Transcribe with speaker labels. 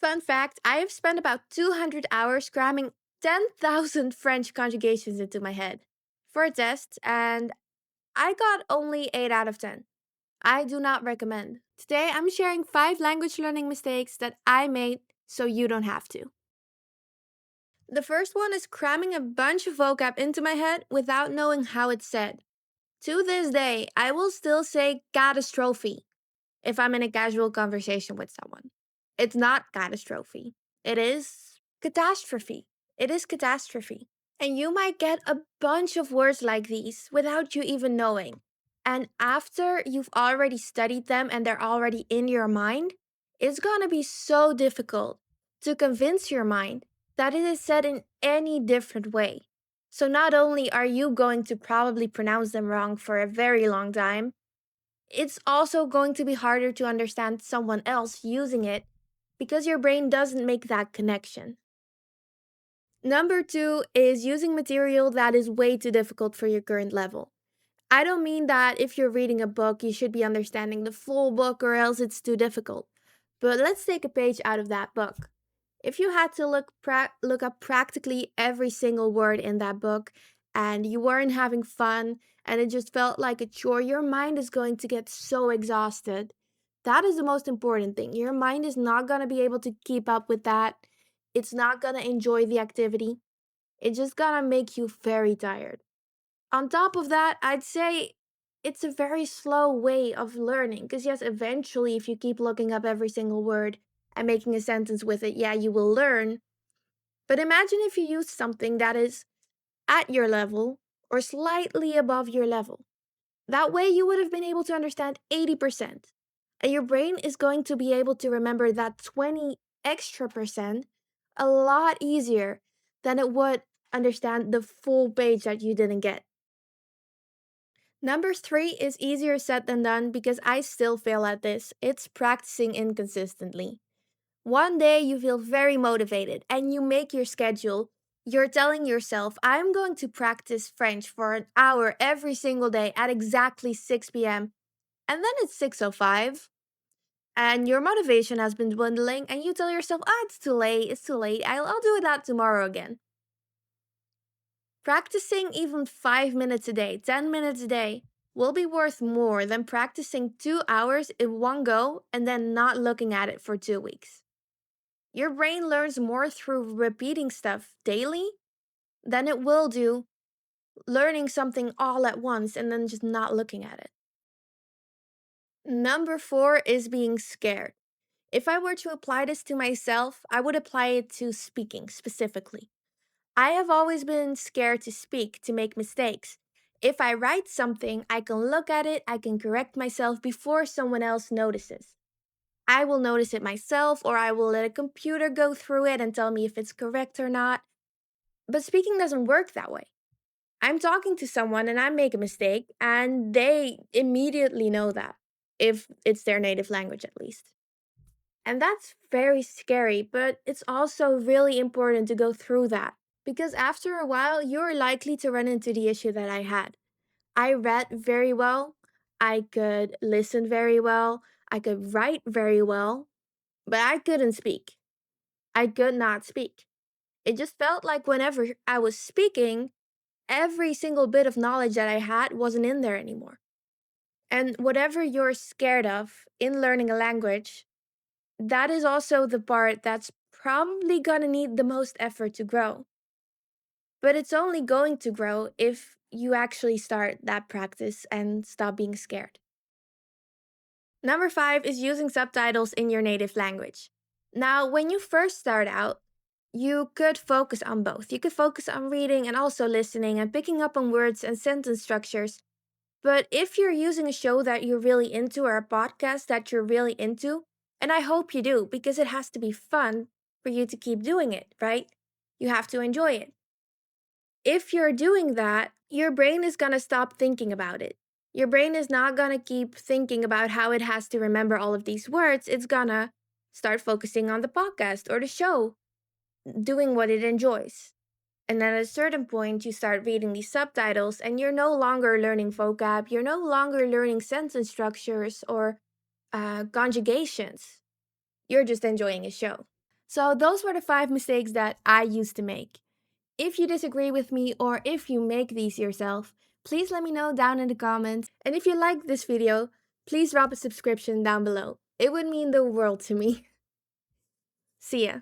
Speaker 1: Fun fact, I have spent about 200 hours cramming 10,000 French conjugations into my head for a test, and I got only 8 out of 10. I do not recommend. Today, I'm sharing 5 language learning mistakes that I made so you don't have to. The first one is cramming a bunch of vocab into my head without knowing how it's said. To this day, I will still say catastrophe if I'm in a casual conversation with someone. It's not catastrophe. It is catastrophe. It is catastrophe. And you might get a bunch of words like these without you even knowing. And after you've already studied them and they're already in your mind, it's gonna be so difficult to convince your mind that it is said in any different way. So not only are you going to probably pronounce them wrong for a very long time, it's also going to be harder to understand someone else using it because your brain doesn't make that connection. Number two is using material that is way too difficult for your current level. I don't mean that if you're reading a book, you should be understanding the full book or else it's too difficult. But let's take a page out of that book. If you had to look up practically every single word in that book and you weren't having fun and it just felt like a chore, your mind is going to get so exhausted. That is the most important thing. Your mind is not going to be able to keep up with that. It's not going to enjoy the activity. It's just going to make you very tired. On top of that, I'd say it's a very slow way of learning. Because, yes, eventually, if you keep looking up every single word and making a sentence with it, yeah, you will learn. But imagine if you use something that is at your level or slightly above your level. That way, you would have been able to understand 80%. And your brain is going to be able to remember that 20 extra percent a lot easier than it would understand the full page that you didn't get. Number three is easier said than done because I still fail at this. It's practicing inconsistently. One day you feel very motivated and you make your schedule. You're telling yourself, I'm going to practice French for an hour every single day at exactly 6 p.m. And then it's 6:05 and your motivation has been dwindling and you tell yourself, it's too late, I'll do that tomorrow again. Practicing even 5 minutes a day, 10 minutes a day, will be worth more than practicing 2 hours in one go and then not looking at it for 2 weeks. Your brain learns more through repeating stuff daily than it will do learning something all at once and then just not looking at it. Number four is being scared. If I were to apply this to myself, I would apply it to speaking specifically. I have always been scared to speak, to make mistakes. If I write something, I can look at it, I can correct myself before someone else notices. I will notice it myself, or I will let a computer go through it and tell me if it's correct or not. But speaking doesn't work that way. I'm talking to someone and I make a mistake, and they immediately know that, if it's their native language at least. And that's very scary, but it's also really important to go through that. Because after a while, you're likely to run into the issue that I had. I read very well, I could listen very well, I could write very well, but I couldn't speak. I could not speak. It just felt like whenever I was speaking, every single bit of knowledge that I had wasn't in there anymore. And whatever you're scared of in learning a language, that is also the part that's probably gonna need the most effort to grow. But it's only going to grow if you actually start that practice and stop being scared. Number five is using subtitles in your native language. Now, when you first start out, you could focus on both. You could focus on reading and also listening and picking up on words and sentence structures. But if you're using a show that you're really into or a podcast that you're really into, and I hope you do because it has to be fun for you to keep doing it, right? You have to enjoy it. If you're doing that, your brain is going to stop thinking about it. Your brain is not going to keep thinking about how it has to remember all of these words. It's going to start focusing on the podcast or the show, doing what it enjoys. And at a certain point, you start reading these subtitles and you're no longer learning vocab, you're no longer learning sentence structures or conjugations. You're just enjoying a show. So, those were the 5 mistakes that I used to make. If you disagree with me or if you make these yourself, please let me know down in the comments. And if you liked this video, please drop a subscription down below. It would mean the world to me. See ya.